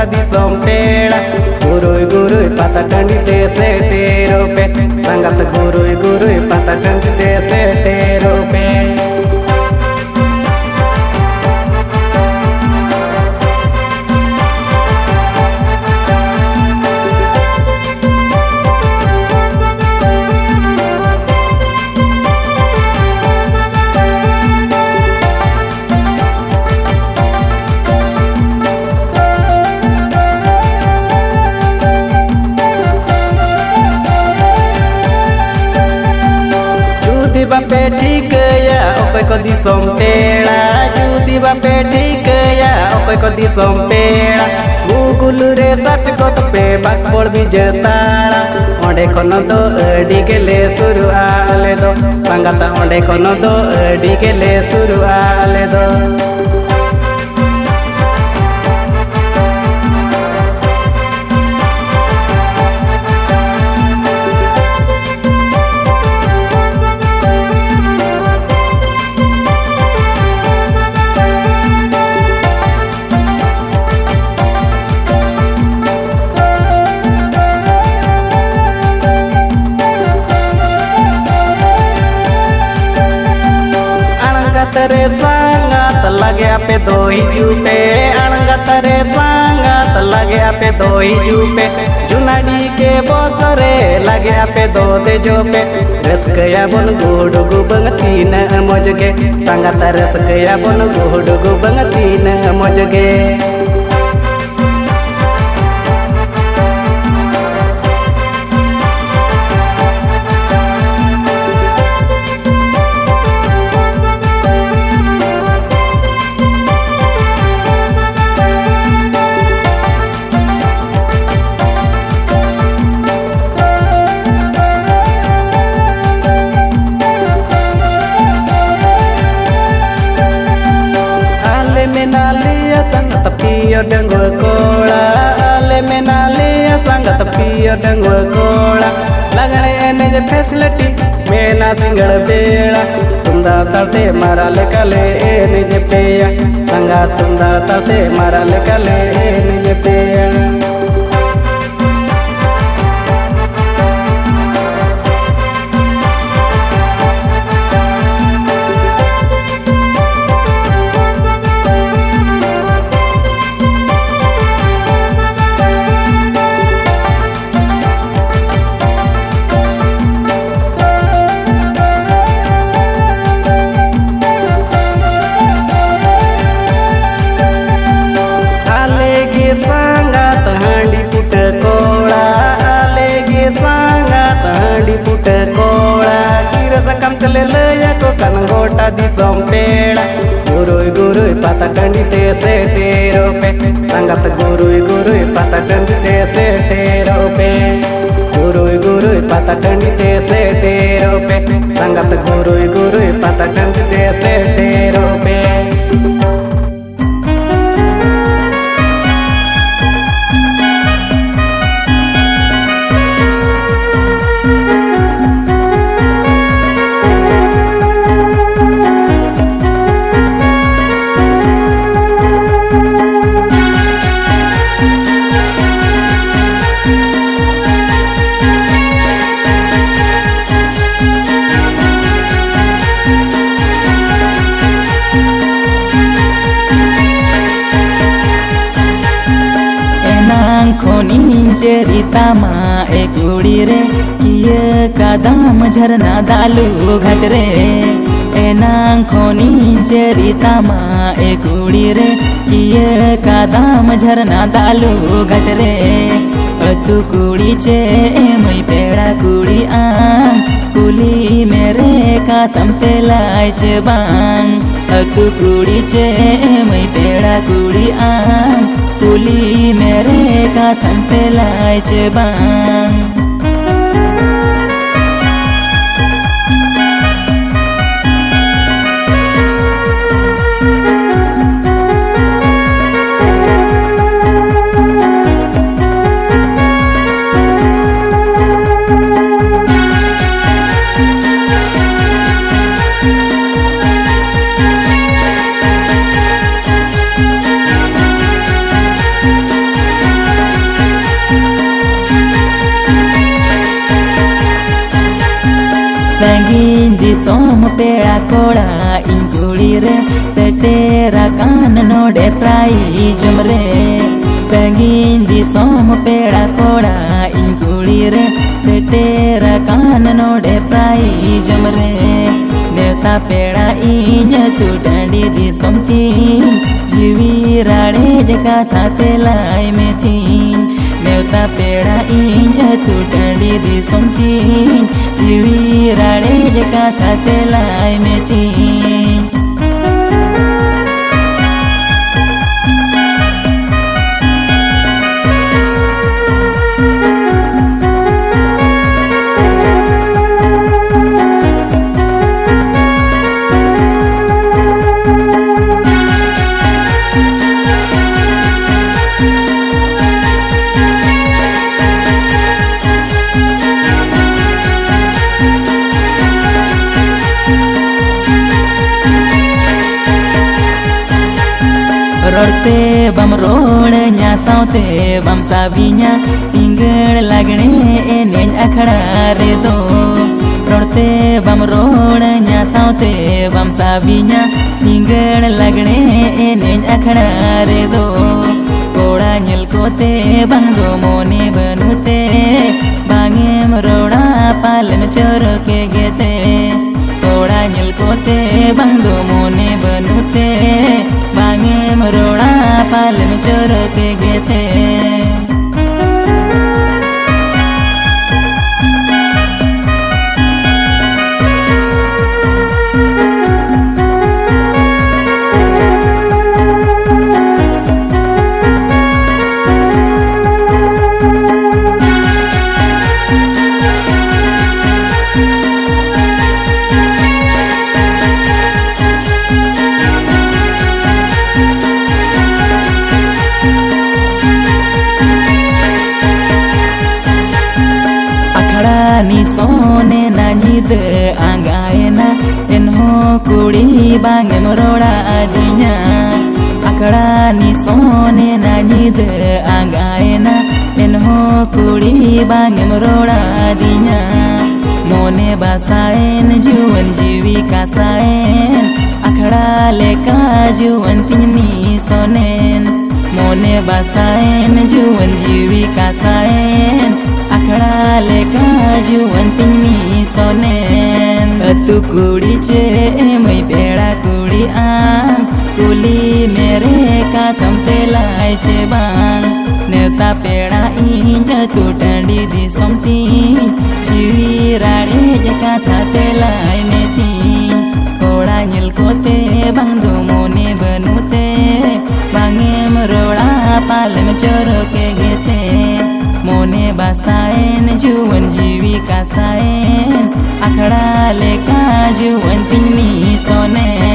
गोटा दिसम पेड़ा गुरुई गुरुई पाता टंडी ते सेटेरो पे संगत गुरुई गुरुई पाता टंडी ते सेटेरो पे बापे ठीक या ओपे को दिसम पेड़ा जुदी बापे ठीक या ओपे को दिसम पेड़ा गूगल रे सर्च कत पे बाकबोल भी जताड़ा ओंडे खन दो अडी गेले शुरू आले दो संगता ओंडे खन दो अडी गेले शुरू आले दो तरे संगत लगे पे दो ही जूपे अणगत रे संगत लगे पे दो ही जूपे जुनाडी के बसरे लगे पे दो दे जो पे रसकया बन गुड गुबंग तीन मजगे संगत रसकया बन गुड गुबंग तीन मजगे डंगो कोड़ा आले में नाले संगत पियो डंगो कोड़ा लगने एने जे फैसिलिटी में ना सिंगड़ बेड़ा तुंदा तड़ते मारा ले कले एने जे पेया संगा तुंदा तड़ते मारा ले कले एने जे पेया गोटा दिसम पेड़ा गुरुई गुरुई पाता टंडी ते सेटेरो पे संगत गुरुई गुरुई पाता टंडी ते सेटेरो पे गुरुई गुरुई पाता टंडी ते सेटेरो पे संगत गुरुई गुरुई पाता टंडी ते सेटेरो पे चेरिता माँ एक उड़ी रे ये कदम झरना दालू घट रे एनांग खोनी चेरिता माँ एक उड़ी रे ये कदम झरना दालू घट रे तू कुड़ी चे मई पेड़ा कुड़ी आम कुली मेरे कातम पे लाए चे बांग तू कुड़ी चे मई पेड़ा कुड़ी आम कुली मेरे कातम पे लाए चे बांग disom pera koda ingulire setera kan node prai jumre Sagin disom pera koda ingulire setera kan node prai jumre Neta pera inya tu dandi disom tin jiwi rade jaka thatelai metin Neta pera inya tu dandi disom tin jiwi rade jaka thatelai metin Rorte bam roड़ nya saute bam sabinya singal lagne enen akhada re do Rorte bam roड़ nya saute bam sabinya singal lagne enen akhada re do Koda nyel kote bang do mone banute bangem roda palen chor ke gete Koda nyel kote bang do mone banute bangem roda palen chor ke gete ni sone na nid angaena enho kudi bangem roda adinya akada ni sone na nid angaena enho kudi bangem roda adinya mone basaen juwan jiwi kasaen akada leka juwan tini sonen mone basaen juwan jiwi kasaen akada leka juwan tini sonen tu kudi che mai beda kudi am kuli mere ka thamte lai che bang neta peda inja tu dandi di somti jiwi rade jaka thate lai meti koda nyel kote bang do mone banute bangem roda palem chor ke gete mone basaen juwan jiwi kasaen akada leka juwan tini sonen